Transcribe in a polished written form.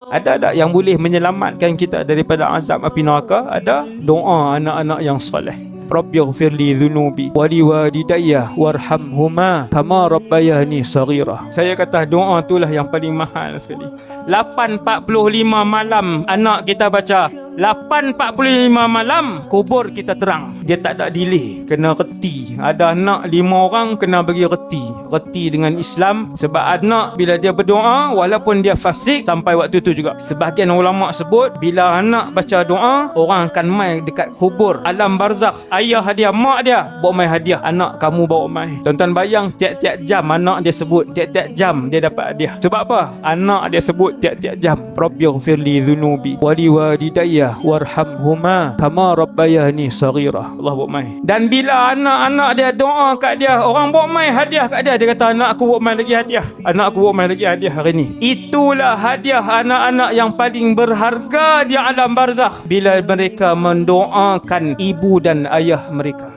Ada tak yang boleh menyelamatkan kita daripada azab api neraka? Ada. Doa anak-anak yang soleh. Rabbighfirli dhunubi waliwalidayya warhamhuma kama rabbayani saghira. Saya kata doa itulah yang paling mahal sekali. 8.45 malam anak kita baca. 8.45 malam kubur kita terang. Dia tak ada delay. Kena reti. Ada anak 5 orang kena bagi reti. Reti dengan Islam. Sebab anak bila dia berdoa walaupun dia fasik sampai waktu itu juga. Sebahagian ulama sebut bila anak baca doa orang akan mai dekat kubur alam barzakh. Ayah dia, mak dia bawa mai hadiah. Anak kamu bawa mai. Tuan-tuan bayang tiap-tiap jam anak dia sebut. Tiap-tiap jam dia dapat hadiah. Sebab apa? Anak dia sebut tiap-tiap jam. Rabbighfirli dhunubi waliwalidayya warhamhuma kama rabbayani saghira. Allah bawa mai. Dan bila anak-anak dia doa kat dia, orang bawa mai hadiah kat dia. Dia kata anak aku bawa mai lagi hadiah. Anak aku bawa mai lagi hadiah hari ni. Itulah hadiah anak-anak yang paling berharga di alam barzakh bila mereka mendoakan ibu dan ayah mereka.